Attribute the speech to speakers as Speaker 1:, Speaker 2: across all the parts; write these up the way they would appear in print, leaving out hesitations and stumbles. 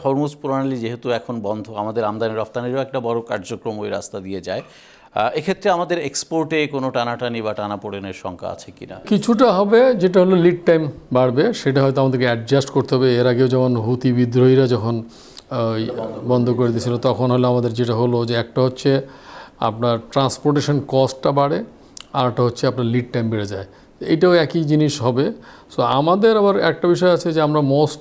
Speaker 1: Hormuz প্রণালী যেহেতু এখন বন্ধ, আমাদের আমদানি রপ্তানিরও একটা বড় কার্যক্রম ওই রাস্তা দিয়ে যায়, এক্ষেত্রে আমাদের এক্সপোর্টে কোনো টানাটানি বা টানাপোড়েনের শঙ্কা আছে কিনা?
Speaker 2: কিছুটা হবে, যেটা হলো লিড টাইম বাড়বে, সেটা হয়তো আমাদেরকে অ্যাডজাস্ট করতে হবে। এর আগেও যেমন হুতি বিদ্রোহীরা যখন বন্ধ করে দিয়েছিল, তখন হলো আমাদের যেটা হলো যে একটা হচ্ছে আপনার ট্রান্সপোর্টেশন কস্টটা বাড়ে, আর একটা হচ্ছে আপনার লিড টাইম বেড়ে যায়। এইটাও একই জিনিস হবে। সো আমাদের আবার একটা বিষয় আছে যে আমরা মোস্ট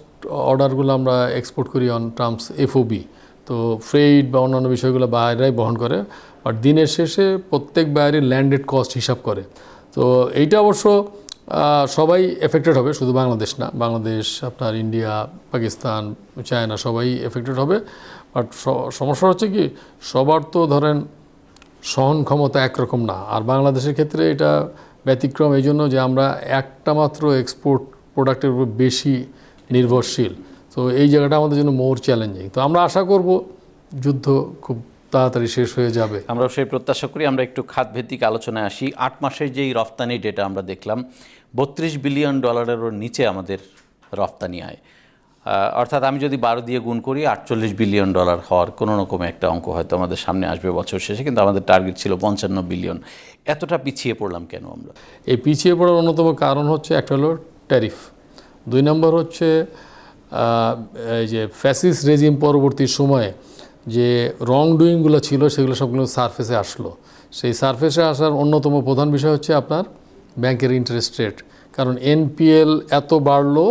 Speaker 2: অর্ডারগুলো আমরা এক্সপোর্ট করি অন টার্মস এফওবি, তো ফ্রেইট বা অন্যান্য বিষয়গুলো বাইরেই বহন করে, বাট দিনের শেষে প্রত্যেক বাইরে ল্যান্ডেড কস্ট হিসাব করে। তো এইটা অবশ্য সবাই এফেক্টেড হবে, শুধু বাংলাদেশ না, বাংলাদেশ আপনার ইন্ডিয়া, পাকিস্তান, চায়না সবাই এফেক্টেড হবে। বাট সমস্যা হচ্ছে কি, সবার তো ধরেন সহন ক্ষমতা একরকম না। আর বাংলাদেশের ক্ষেত্রে এটা ব্যতিক্রম এই জন্য যে আমরা একটা মাত্র এক্সপোর্ট প্রোডাক্টের উপর বেশি নির্ভরশীল। তো এই জায়গাটা আমাদের জন্য মোর চ্যালেঞ্জিং। তো আমরা আশা করব যুদ্ধ খুব তাড়াতাড়ি শেষ হয়ে যাবে।
Speaker 1: আমরা সেই প্রত্যাশা করি। আমরা একটু খাতভিত্তিক আলোচনায় আসি। 8 মাসের যেই রফতানি ডেটা আমরা দেখলাম, $32 বিলিয়ন নিচে আমাদের রফতানি আয়। অর্থাৎ আমি যদি 12 দিয়ে গুণ করি, $48 বিলিয়ন হওয়ার কোনো রকমের একটা অঙ্ক হয়তো আমাদের সামনে আসবে বছর শেষে, কিন্তু আমাদের টার্গেট ছিল 55 বিলিয়ন। এতটা পিছিয়ে পড়লাম কেন আমরা?
Speaker 2: এই পিছিয়ে পড়ার অন্যতম কারণ হচ্ছে একটা হলো ট্যারিফ, 2 নম্বর হচ্ছে এই যে ফ্যাসিস্ট রেজিম পরবর্তী সময়ে যে রং ডুইংগুলো ছিল সেগুলো সবগুলো সারফেসে আসলো। সেই সারফেসে আসার অন্যতম প্রধান বিষয় হচ্ছে আপনার ব্যাংকের ইন্টারেস্ট রেট। কারণ এনপিএল এত বাড়লো,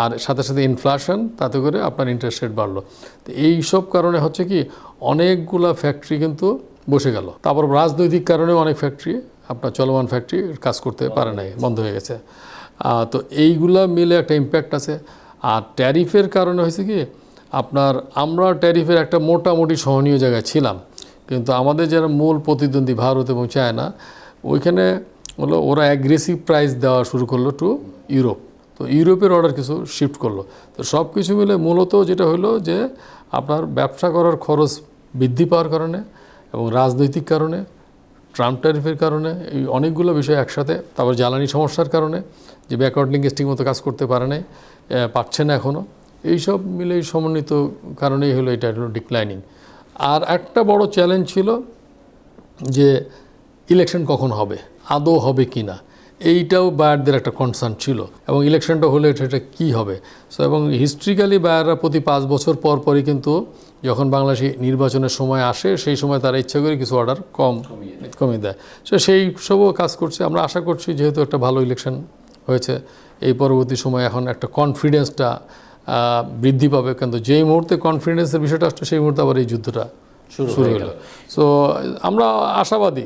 Speaker 2: আর সাথে সাথে ইনফ্লেশন, তাতে করে আপনার ইন্টারেস্ট রেট বাড়লো। তো এই সব কারণে হচ্ছে কি অনেকগুলা ফ্যাক্টরি কিন্তু বসে গেল। তারপর রাজনৈতিক কারণে অনেক ফ্যাক্টরি, আপনার চলমান ফ্যাক্টরি কাজ করতে পারে নাই, বন্ধ হয়ে গেছে। তো এইগুলা মিলে একটা ইম্প্যাক্ট আছে। আর ট্যারিফের কারণে হয়েছে কি আপনার, আমরা ট্যারিফের একটা মোটামুটি সহনীয় জায়গায় ছিলাম, কিন্তু আমাদের যারা মূল প্রতিদ্বন্দ্বী ভারত এবং চায়না, ওইখানে হলো ওরা অ্যাগ্রেসিভ প্রাইস দেওয়া শুরু করলো টু ইউরোপ। তো ইউরোপের অর্ডার কিছু শিফট করলো। তো সব কিছু মিলে মূলত যেটা হলো যে আপনার ব্যবসা করার খরচ বৃদ্ধি পাওয়ার কারণে এবং রাজনৈতিক কারণে, ট্রাম্প ট্যারিফের কারণে, এই অনেকগুলো বিষয় একসাথে, তারপর জ্বালানি সমস্যার কারণে যে ব্যাকওয়ার্ড লিঙ্কেজ ঠিক মতো কাজ করতে পারছে না এখনও, এইসব মিলে সমন্বিত কারণেই হলো এটা হলো ডিক্লাইনিং। আর একটা বড় চ্যালেঞ্জ ছিল যে ইলেকশন কখন হবে, আদৌ হবে কি না, এইটাও বায়ারদের একটা কনসার্ন ছিল। এবং ইলেকশনটা হলে এটা কী হবে। সো এবং হিস্ট্রিক্যালি বায়াররা প্রতি 5 বছর পর পরই কিন্তু যখন বাংলাদেশে নির্বাচনের সময় আসে, সেই সময় তারা ইচ্ছা করে কিছু অর্ডার কমিয়ে দেয়। সো সেই সবও কাজ করছে। আমরা আশা করছি যেহেতু একটা ভালো ইলেকশন হয়েছে, এই পরবর্তী সময় এখন একটা কনফিডেন্সটা বৃদ্ধি পাবে। কিন্তু যেই মুহূর্তে কনফিডেন্সের বিষয়টা আসছে, সেই মুহূর্তে আবার এই যুদ্ধটা শুরু হলো। সো আমরা আশাবাদী।